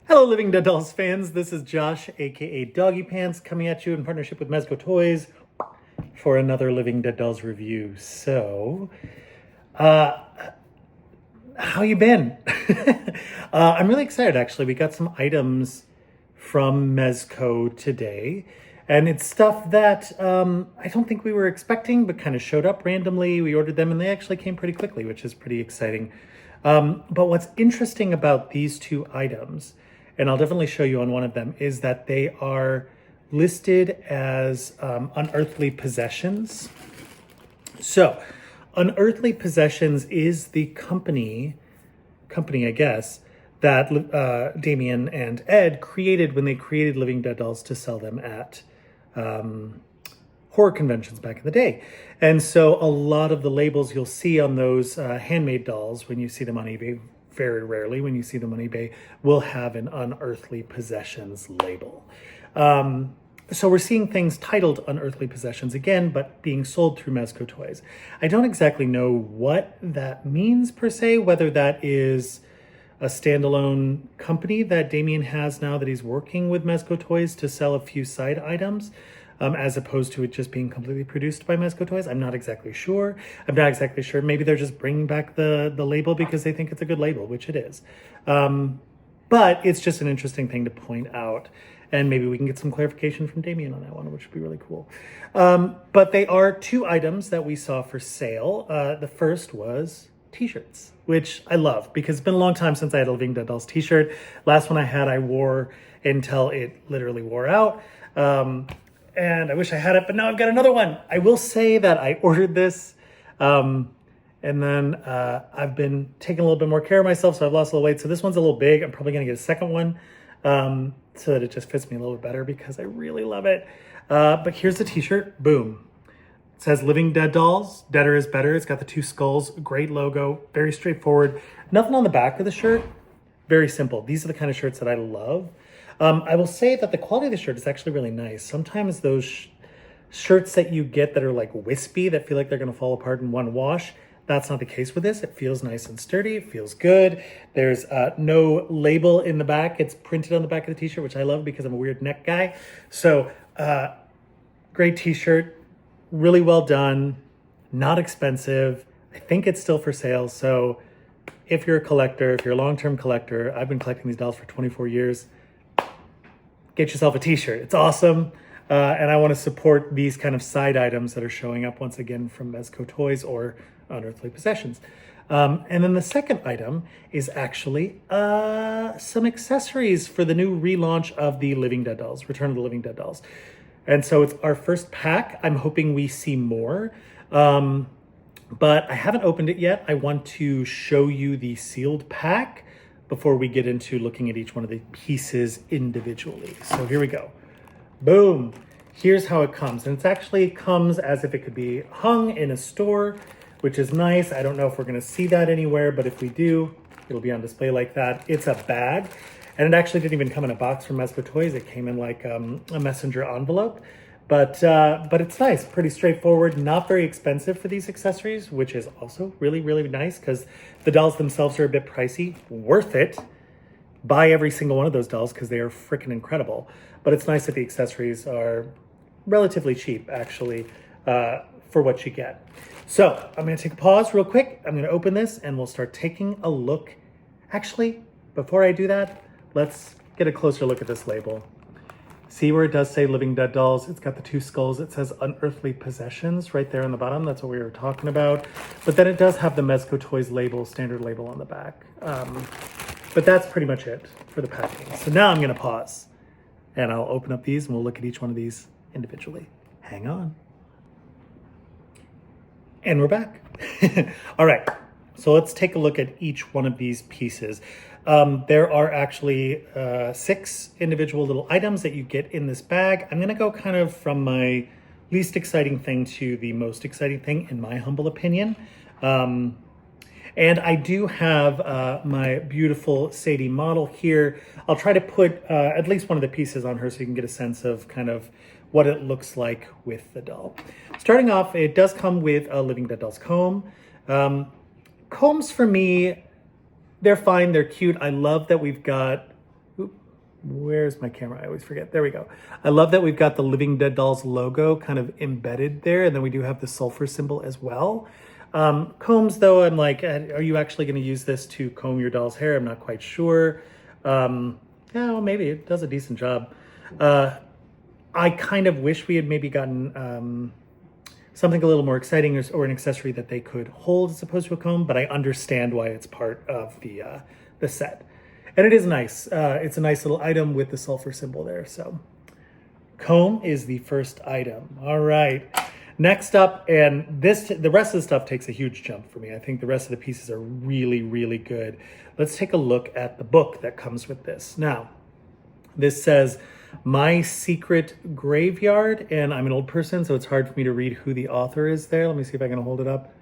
Hello, Living Dead Dolls fans. This is Josh, aka Doggiepants, coming at you in partnership with Mezco Toys for another Living Dead Dolls review. So, how you been? I'm really excited, actually. We got some items from Mezco today, and it's stuff that I don't think we were expecting, but kind of showed up randomly. We ordered them, and they actually came pretty quickly, which is pretty exciting. But what's interesting about these two items, and I'll definitely show you on one of them, is that they are listed as unearthly possessions. So, Unearthly Possessions is the company, I guess, that Damien and Ed created when they created Living Dead Dolls to sell them at horror conventions back in the day. And so a lot of the labels you'll see on those handmade dolls, when you see them on eBay, very rarely when you see them on eBay, will have an Unearthly Possessions label. So we're seeing things titled Unearthly Possessions again, but being sold through Mezco Toys. I don't exactly know what that means per se, whether that is a standalone company that Damien has now that he's working with Mezco Toys to sell a few side items, as opposed to it just being completely produced by Mezco Toys. I'm not exactly sure. Maybe they're just bringing back the label because they think it's a good label, which it is. But it's just an interesting thing to point out. And maybe we can get some clarification from Damien on that one, which would be really cool. But they are two items that we saw for sale. The first was t-shirts, which I love because it's been a long time since I had a Living Dead Dolls t-shirt. Last one I had, I wore until it literally wore out. And I wish I had it, but now I've got another one. I will say that I ordered this, and then I've been taking a little bit more care of myself, so I've lost a little weight. So this one's a little big. I'm probably going to get a second one, so that it just fits me a little bit better because I really love it. But here's the t-shirt. Boom. It says Living Dead Dolls. Deader is better. It's got the two skulls. Great logo. Very straightforward. Nothing on the back of the shirt. Very simple. These are the kind of shirts that I love. I will say that the quality of the shirt is actually really nice. Sometimes those shirts that you get that are like wispy, that feel like they're going to fall apart in one wash, that's not the case with this. It feels nice and sturdy. It feels good. There's no label in the back. It's printed on the back of the t-shirt, which I love because I'm a weird neck guy. So great t-shirt, really well done, not expensive. I think it's still for sale. So if you're a collector, if you're a long-term collector, I've been collecting these dolls for 24 years, get yourself a t-shirt. It's awesome. And I want to support these kind of side items that are showing up once again from Mezco Toys or Unearthly Possessions. And then the second item is actually some accessories for the new relaunch of the Living Dead Dolls, Return of the Living Dead Dolls. And so it's our first pack. I'm hoping we see more, but I haven't opened it yet. I want to show you the sealed pack before we get into looking at each one of the pieces individually. So here we go. Boom. Here's how it comes. And it actually comes as if it could be hung in a store, which is nice. I don't know if we're going to see that anywhere, but if we do, it'll be on display like that. It's a bag, and it actually didn't even come in a box from Mezco Toys. It came in like a messenger envelope, but it's nice, pretty straightforward, not very expensive for these accessories, which is also really, really nice because the dolls themselves are a bit pricey. Worth it. Buy every single one of those dolls because they are freaking incredible. But it's nice that the accessories are relatively cheap, actually, for what you get. So I'm going to take a pause real quick. I'm going to open this and we'll start taking a look. Actually, before I do that, let's get a closer look at this label. See where it does say Living Dead Dolls? It's got the two skulls. It says Unearthly Possessions right there on the bottom. That's what we were talking about. But then it does have the Mezco Toys label, standard label on the back. But that's pretty much it for the packing. So now I'm going to pause and I'll open up these and we'll look at each one of these individually. Hang on. And we're back. All right, so let's take a look at each one of these pieces. There are actually 6 individual little items that you get in this bag. I'm gonna go kind of from my least exciting thing to the most exciting thing, in my humble opinion. And I do have my beautiful Sadie model here. I'll try to put at least one of the pieces on her so you can get a sense of kind of what it looks like with the doll. Starting off, it does come with a Living Dead Dolls comb. Combs for me, they're fine, they're cute. I love that we've got Where's my camera? I always forget. There we go. I love that we've got the Living Dead Dolls logo kind of embedded there, and then we do have the sulfur symbol as well. Combs, though, I'm like, are you actually going to use this to comb your doll's hair? I'm not quite sure. Yeah, well, maybe it does a decent job. I kind of wish we had maybe gotten something a little more exciting, or an accessory that they could hold as opposed to a comb, but I understand why it's part of the set. And it is nice. It's a nice little item with the sulfur symbol there. So comb is the first item. All right. Next up, and the rest of the stuff takes a huge jump for me. I think the rest of the pieces are really, really good. Let's take a look at the book that comes with this. Now, this says My Secret Graveyard, and I'm an old person, so it's hard for me to read who the author is there. Let me see if I can hold it up.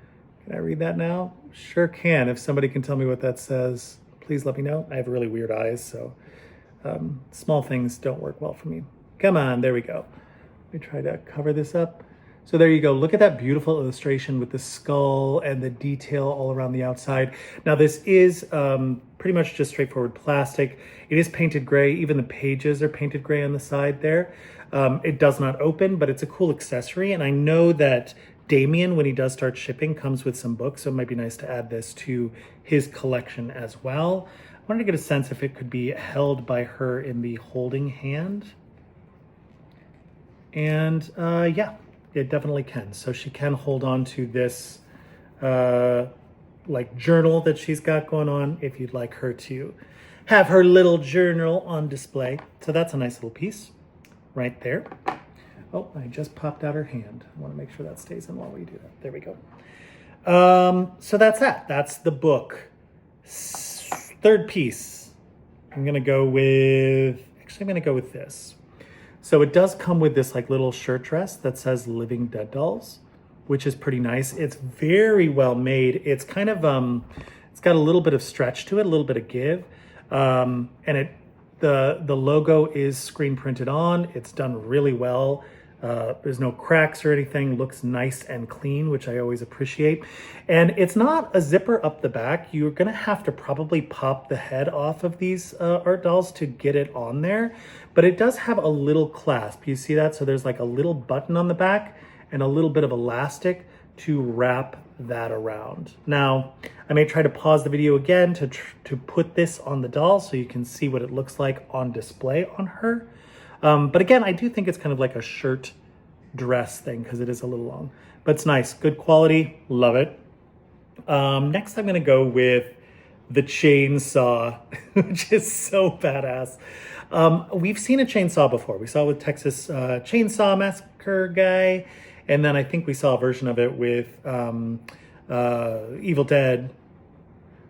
Can I read that now? Sure can. If somebody can tell me what that says, please let me know. I have really weird eyes, so small things don't work well for me. Come on, there we go. Let me try to cover this up. So there you go. Look at that beautiful illustration with the skull and the detail all around the outside. Now this is pretty much just straightforward plastic. It is painted gray. Even the pages are painted gray on the side there. It does not open, but it's a cool accessory. And I know that Damien, when he does start shipping, comes with some books, so it might be nice to add this to his collection as well. I wanted to get a sense if it could be held by her in the holding hand. And yeah, it definitely can. So she can hold on to this like journal that she's got going on if you'd like her to have her little journal on display. So that's a nice little piece right there. Oh, I just popped out her hand. I want to make sure that stays in while we do that. There we go. So that's that. That's the book. Third piece. I'm going to go with this. So it does come with this like little shirt dress that says Living Dead Dolls, which is pretty nice. It's very well made. It's kind of, it's got a little bit of stretch to it, a little bit of give. And the logo is screen printed on. It's done really well. There's no cracks or anything. Looks nice and clean, which I always appreciate. And it's not a zipper up the back. You're gonna have to probably pop the head off of these art dolls to get it on there. But it does have a little clasp. You see that? So there's like a little button on the back and a little bit of elastic to wrap that around. Now, I may try to pause the video again to put this on the doll so you can see what it looks like on display on her. But again, I do think it's kind of like a shirt dress thing because it is a little long, but it's nice, good quality, love it. Next, I'm gonna go with the chainsaw, which is so badass. We've seen a chainsaw before. We saw it with Texas Chainsaw Massacre guy, and then I think we saw a version of it with Evil Dead.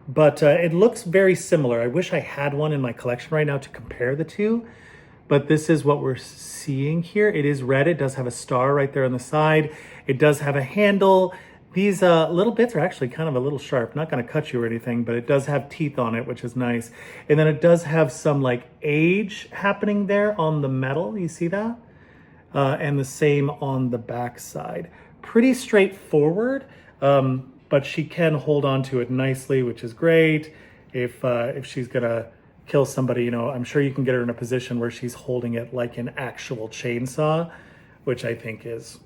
But it looks very similar. I wish I had one in my collection right now to compare the two. But this is what we're seeing here. It is red. It does have a star right there on the side. It does have a handle. These little bits are actually kind of a little sharp. Not going to cut you or anything, but it does have teeth on it, which is nice. And then it does have some like age happening there on the metal. You see that? And the same on the back side. Pretty straightforward, but she can hold on to it nicely, which is great. If she's going to kill somebody, you know, I'm sure you can get her in a position where she's holding it like an actual chainsaw, which I think is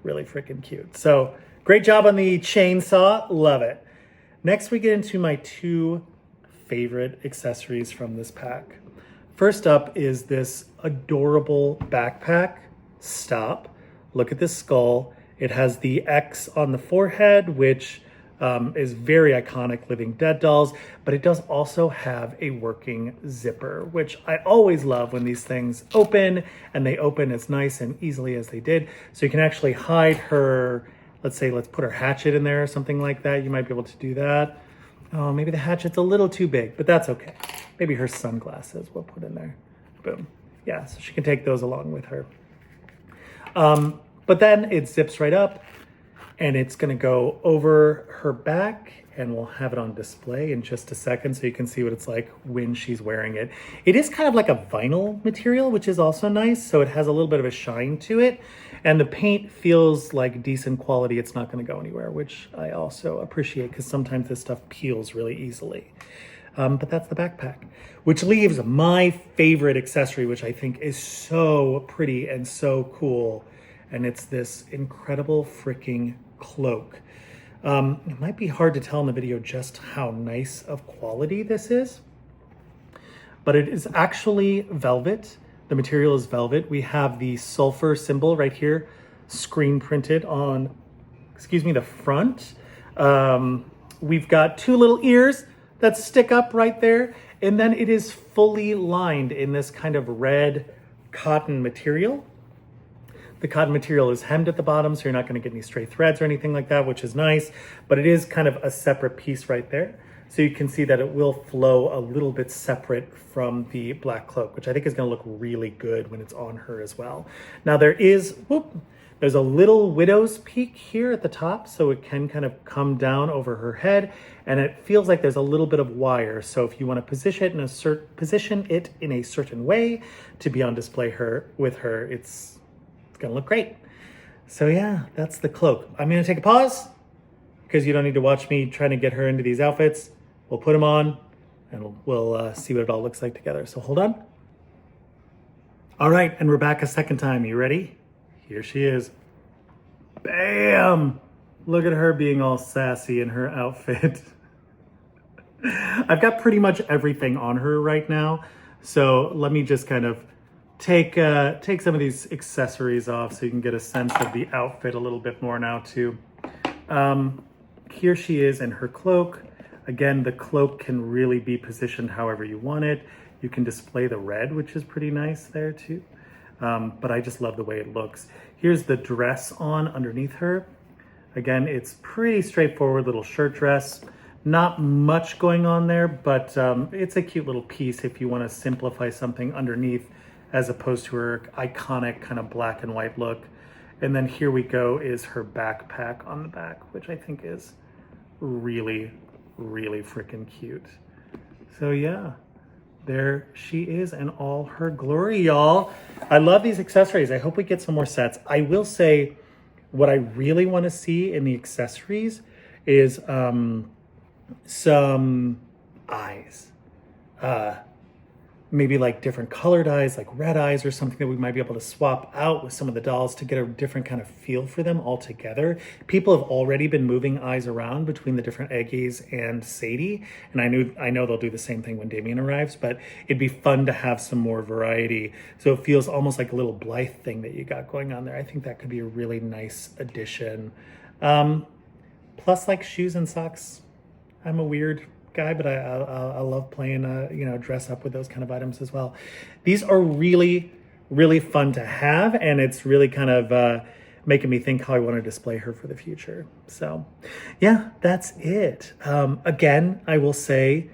really freaking cute. So great job on the chainsaw, love it. Next, we get into my two favorite accessories from this pack. First up is this adorable backpack. Stop. Look at this skull. It has the X on the forehead, which is very iconic Living Dead dolls, but it does also have a working zipper, which I always love when these things open, and they open as nice and easily as they did. So you can actually hide her, let's put her hatchet in there or something like that. You might be able to do that. Oh, maybe the hatchet's a little too big, but that's okay. Maybe her sunglasses we'll put in there. Boom. Yeah, so she can take those along with her. But then it zips right up, and it's gonna go over her back, and we'll have it on display in just a second so you can see what it's like when she's wearing it. It is kind of like a vinyl material, which is also nice. So it has a little bit of a shine to it, and the paint feels like decent quality. It's not gonna go anywhere, which I also appreciate because sometimes this stuff peels really easily. But that's the backpack, which leaves my favorite accessory, which I think is so pretty and so cool. And it's this incredible freaking cloak. It might be hard to tell in the video just how nice of quality this is, but it is actually velvet. The material is velvet. We have the sulfur symbol right here, screen printed on, the front. We've got two little ears that stick up right there. And then it is fully lined in this kind of red cotton material. The cotton material is hemmed at the bottom, so you're not going to get any stray threads or anything like that, which is nice. But it is kind of a separate piece right there. So you can see that it will flow a little bit separate from the black cloak, which I think is going to look really good when it's on her as well. Now there's a little widow's peak here at the top, so it can kind of come down over her head, and it feels like there's a little bit of wire. So if you want to position it in a certain way to be on display with her, it's going to look great. So yeah, that's the cloak. I'm going to take a pause because you don't need to watch me trying to get her into these outfits. We'll put them on and we'll see what it all looks like together. So hold on. All right, and we're back a second time. You ready? Here she is. Bam! Look at her being all sassy in her outfit. I've got pretty much everything on her right now. So let me just kind of take some of these accessories off so you can get a sense of the outfit a little bit more now too. Here she is in her cloak. Again, the cloak can really be positioned however you want it. You can display the red, which is pretty nice there too. But I just love the way it looks. Here's the dress on underneath her. Again, it's pretty straightforward little shirt dress. Not much going on there, but it's a cute little piece if you want to simplify something underneath as opposed to her iconic kind of black and white look. And then here we go is her backpack on the back, which I think is really, really freaking cute. So yeah, there she is in all her glory, y'all. I love these accessories. I hope we get some more sets. I will say what I really want to see in the accessories is some eyes. Maybe like different colored eyes, like red eyes or something that we might be able to swap out with some of the dolls to get a different kind of feel for them all together. People have already been moving eyes around between the different Eggies and Sadie, and I know they'll do the same thing when Damien arrives, but it'd be fun to have some more variety. So it feels almost like a little Blythe thing that you got going on there. I think that could be a really nice addition. Plus like shoes and socks. I'm a weird guy, but I love playing, dress up with those kind of items as well. These are really, really fun to have, and it's really kind of making me think how I want to display her for the future. So yeah, that's it. Again, I will say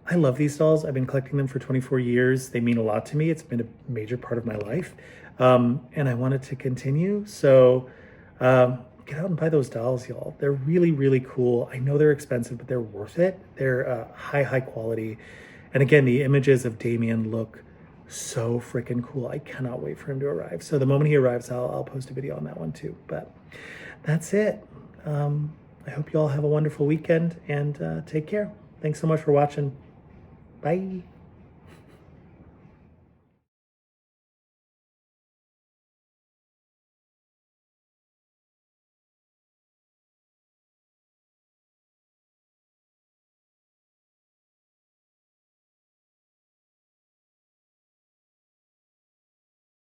I love these dolls. I've been collecting them for 24 years. They mean a lot to me. It's been a major part of my life, and I want it to continue. So get out and buy those dolls, y'all. They're really, really cool. I know they're expensive, but they're worth it. They're high quality. And again, the images of Damien look so freaking cool. I cannot wait for him to arrive. So the moment he arrives, I'll post a video on that one too. But that's it. I hope you all have a wonderful weekend and take care. Thanks so much for watching. Bye.